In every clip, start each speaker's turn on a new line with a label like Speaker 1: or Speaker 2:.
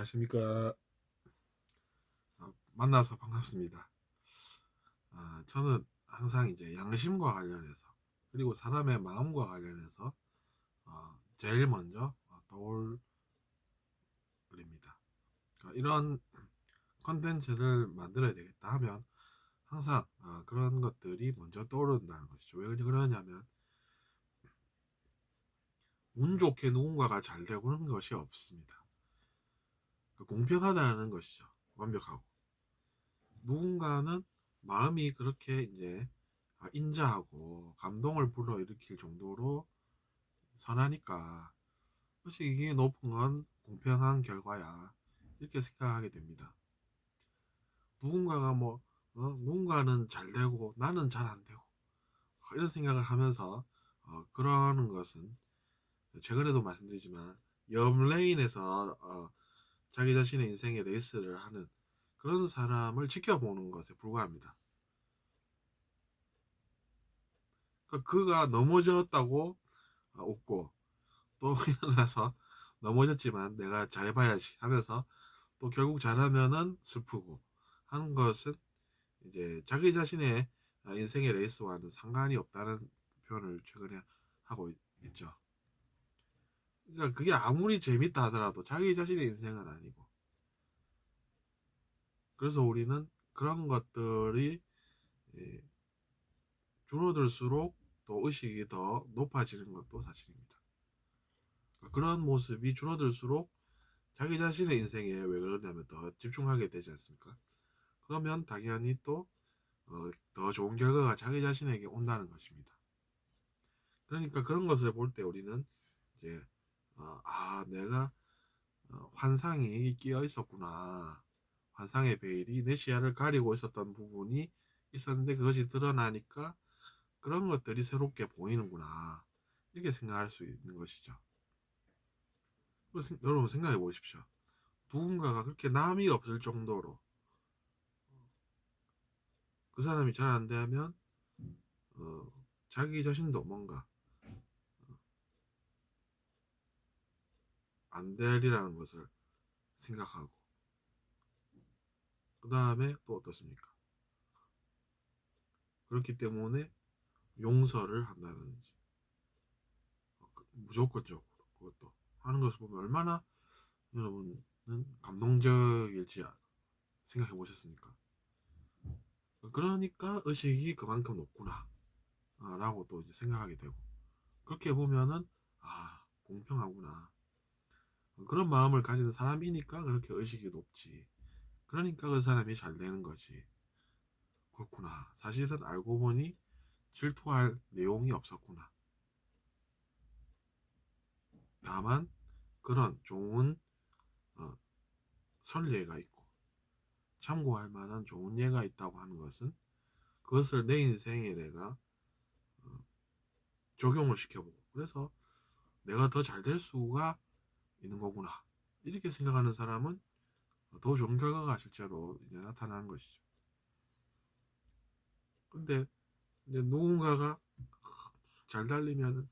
Speaker 1: 안녕하십니까. 만나서 반갑습니다. 저는 항상 이제 양심과 관련해서 그리고 사람의 마음과 관련해서 제일 먼저 떠올립니다. 이런 컨텐츠를 만들어야 되겠다 하면 항상 그런 것들이 먼저 떠오른다는 것이죠. 왜 그러냐면 운 좋게 누군가가 잘 되고 그런 것이 없습니다. 공평하다는 것이죠. 완벽하고. 누군가는 마음이 그렇게 이제 인자하고 감동을 불러일으킬 정도로 선하니까 혹시 이게 높은 건 공평한 결과야 이렇게 생각하게 됩니다. 누군가가 누군가는 잘 되고 나는 잘 안 되고 이런 생각을 하면서 그러는 것은 최근에도 말씀드리지만 옆 레인에서 자기 자신의 인생의 레이스를 하는 그런 사람을 지켜보는 것에 불과합니다. 그가 넘어졌다고 웃고 또 일어나서 넘어졌지만 내가 잘해봐야지 하면서 또 결국 잘하면은 슬프고 하는 것은 이제 자기 자신의 인생의 레이스와는 상관이 없다는 표현을 최근에 하고 있죠. 그러니까 그게 아무리 재밌다 하더라도 자기 자신의 인생은 아니고, 그래서 우리는 그런 것들이 줄어들수록 또 의식이 더 높아지는 것도 사실입니다. 그런 모습이 줄어들수록 자기 자신의 인생에 왜 그러냐면 더 집중하게 되지 않습니까? 그러면 당연히 또 더 좋은 결과가 자기 자신에게 온다는 것입니다. 그러니까 그런 것을 볼 때 우리는 이제 내가 환상이 끼어 있었구나. 환상의 베일이 내 시야를 가리고 있었던 부분이 있었는데 그것이 드러나니까 그런 것들이 새롭게 보이는구나. 이렇게 생각할 수 있는 것이죠. 여러분 생각해 보십시오. 누군가가 그렇게 남이 없을 정도로 그 사람이 잘 안 되면 자기 자신도 뭔가 안 되리라는 것을 생각하고 그 다음에 또 어떻습니까? 그렇기 때문에 용서를 한다든지 무조건적으로 그것도 하는 것을 보면 얼마나 여러분은 감동적일지 생각해 보셨습니까? 그러니까 의식이 그만큼 높구나 라고 또 이제 생각하게 되고, 그렇게 보면은 공평하구나, 그런 마음을 가진 사람이니까 그렇게 의식이 높지, 그러니까 그 사람이 잘 되는 거지. 그렇구나, 사실은 알고 보니 질투할 내용이 없었구나. 다만 그런 좋은 선례가 있고 참고할 만한 좋은 예가 있다고 하는 것은 그것을 내 인생에 내가 적용을 시켜보고, 그래서 내가 더 잘 될 수가 있는 거구나 이렇게 생각하는 사람은 더 좋은 결과가 실제로 이제 나타나는 것이죠. 근데 이제 누군가가 잘 달리면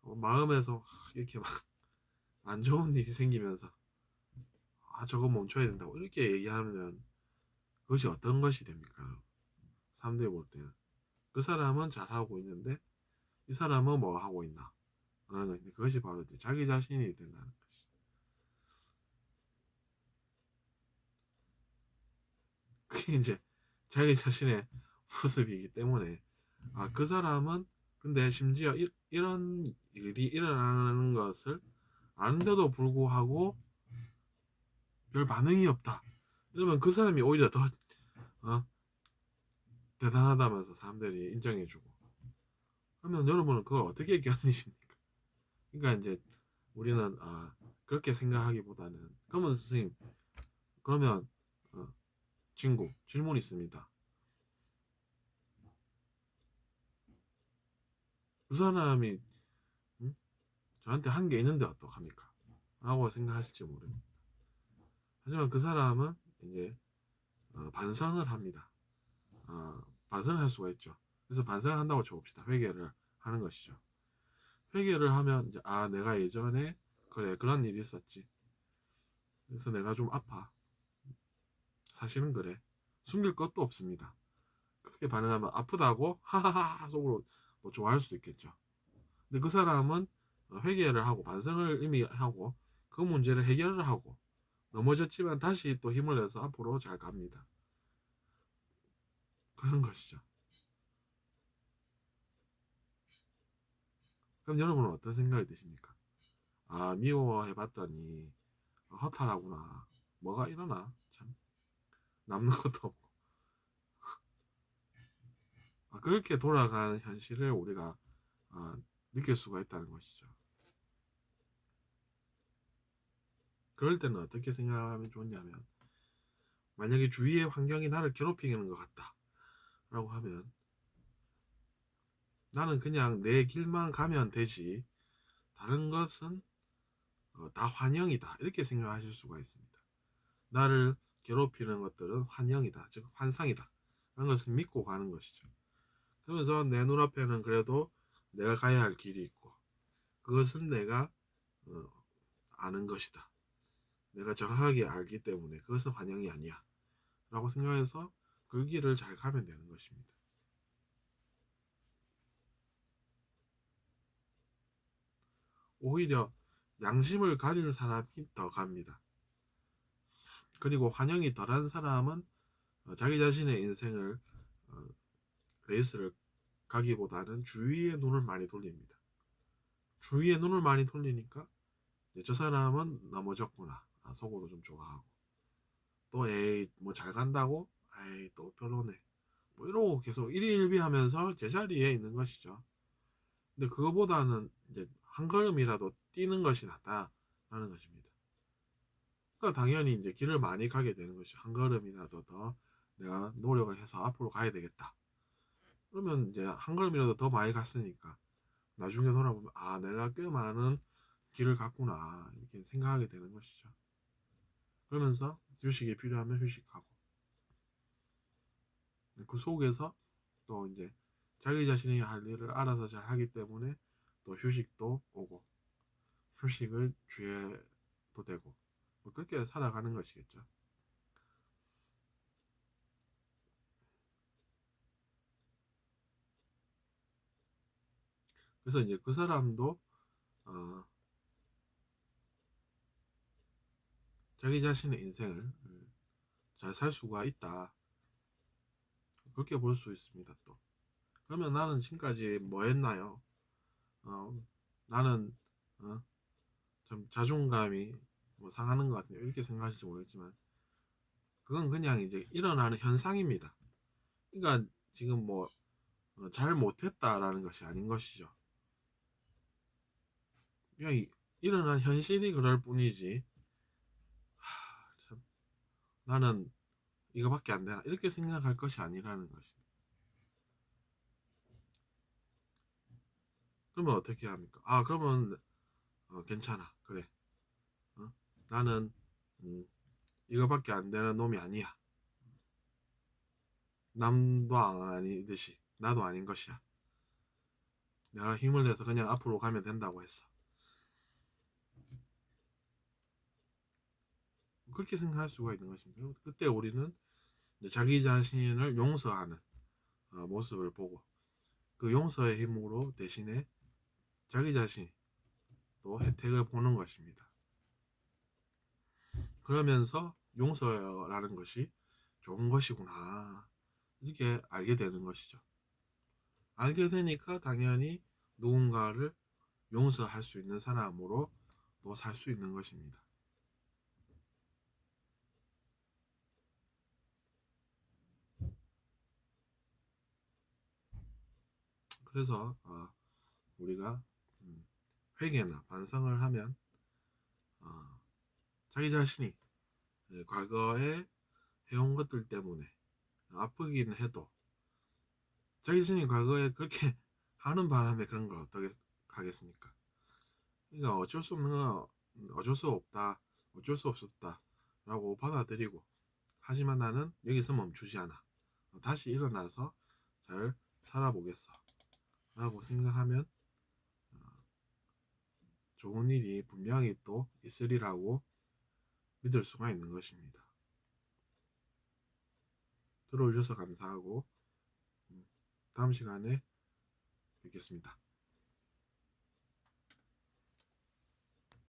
Speaker 1: 마음에서 이렇게 막 안 좋은 일이 생기면서 저거 멈춰야 된다고 이렇게 얘기하면 그것이 어떤 것이 됩니까? 사람들이 볼 때는 그 사람은 잘하고 있는데 이 사람은 뭐 하고 있나 라는 것인데, 그것이 바로 이제 자기 자신이 된다는 것이. 그게 이제 자기 자신의 모습이기 때문에 그 사람은 근데 심지어 이런 일이 일어나는 것을 아는데도 불구하고 별 반응이 없다 이러면 그 사람이 오히려 더 대단하다면서 사람들이 인정해주고, 그러면 여러분은 그걸 어떻게 견디십니까? 그러니까 이제 우리는 그렇게 생각하기보다는, 그러면 선생님, 그러면 친구 질문 있습니다. 그 사람이 저한테 한 게 있는데 어떡합니까? 라고 생각하실지 모릅니다. 하지만 그 사람은 이제 반성을 합니다. 반성할 수가 있죠. 그래서 반성을 한다고 쳐봅시다. 회개를 하는 것이죠. 회개를 하면 이제 내가 예전에 그래 그런 일이 있었지. 그래서 내가 좀 아파. 사실은 그래. 숨길 것도 없습니다. 그렇게 반응하면 아프다고 하하하 속으로 뭐 좋아할 수도 있겠죠. 근데 그 사람은 회개를 하고 반성을 이미 하고 그 문제를 해결을 하고 넘어졌지만 다시 또 힘을 내서 앞으로 잘 갑니다. 그런 것이죠. 그럼 여러분은 어떤 생각이 드십니까? 아, 미워해봤더니 허탈하구나. 뭐가 일어나? 참 남는 것도 없고. 그렇게 돌아가는 현실을 우리가 아, 느낄 수가 있다는 것이죠. 그럴 때는 어떻게 생각하면 좋냐면, 만약에 주위의 환경이 나를 괴롭히는 것 같다 라고 하면 나는 그냥 내 길만 가면 되지, 다른 것은 다 환영이다, 이렇게 생각하실 수가 있습니다. 나를 괴롭히는 것들은 환영이다, 즉 환상이다, 그런 것을 믿고 가는 것이죠. 그러면서 내 눈앞에는 그래도 내가 가야 할 길이 있고, 그것은 내가 어, 아는 것이다, 내가 정확하게 알기 때문에 그것은 환영이 아니야 라고 생각해서 그 길을 잘 가면 되는 것입니다. 오히려 양심을 가진 사람이 더 갑니다. 그리고 환영이 덜한 사람은 자기 자신의 인생을 어, 레이스를 가기보다는 주위의 눈을 많이 돌립니다. 주위의 눈을 많이 돌리니까 저 사람은 넘어졌구나, 속으로 좀 좋아하고, 또 에이 뭐 잘 간다고, 에이 또 별로네, 뭐 이러고 계속 일희일비하면서 제자리에 있는 것이죠. 근데 그거보다는 이제 한 걸음이라도 뛰는 것이 낫다라는 것입니다. 그러니까 당연히 이제 길을 많이 가게 되는 것이, 한 걸음이라도 더 내가 노력을 해서 앞으로 가야 되겠다. 그러면 이제 한 걸음이라도 더 많이 갔으니까 나중에 돌아보면 아, 내가 꽤 많은 길을 갔구나, 이렇게 생각하게 되는 것이죠. 그러면서 휴식이 필요하면 휴식하고, 그 속에서 또 이제 자기 자신이 할 일을 알아서 잘 하기 때문에 또 휴식도 오고 휴식을 취해도 되고, 뭐 그렇게 살아가는 것이겠죠. 그래서 이제 그 사람도 어, 자기 자신의 인생을 잘 살 수가 있다, 그렇게 볼 수 있습니다. 또 그러면 나는 지금까지 뭐 했나요? 어, 나는 어, 참 자존감이 뭐 상하는 것 같은데, 이렇게 생각하실지 모르겠지만 그건 그냥 이제 일어나는 현상입니다. 그러니까 지금 뭐 잘 못했다라는 것이 아닌 것이죠. 그냥 일어난 현실이 그럴 뿐이지, 참, 나는 이거밖에 안 되나, 이렇게 생각할 것이 아니라는 것이. 그러면 어떻게 합니까? 그러면 괜찮아, 그래, 어? 나는 음, 이거밖에 안 되는 놈이 아니야. 남도 아니듯이 나도 아닌 것이야. 내가 힘을 내서 그냥 앞으로 가면 된다고 했어. 그렇게 생각할 수가 있는 것입니다. 그때 우리는 자기 자신을 용서하는 모습을 보고, 그 용서의 힘으로 대신에 자기 자신이 또 혜택을 보는 것입니다. 그러면서 용서라는 것이 좋은 것이구나, 이렇게 알게 되는 것이죠. 알게 되니까 당연히 누군가를 용서할 수 있는 사람으로 또 살 수 있는 것입니다. 그래서 우리가 회개나 반성을 하면 어, 자기 자신이 과거에 해온 것들 때문에 아프긴 해도 자기 자신이 과거에 그렇게 하는 바람에 그런 걸 어떻게 하겠습니까? 그러니까 어쩔 수 없는 거 어쩔 수 없다, 어쩔 수 없었다 라고 받아들이고, 하지만 나는 여기서 멈추지 않아, 다시 일어나서 잘 살아보겠어 라고 생각하면 좋은 일이 분명히 또 있으리라고 믿을 수가 있는 것입니다. 들어오셔서 감사하고 다음 시간에 뵙겠습니다.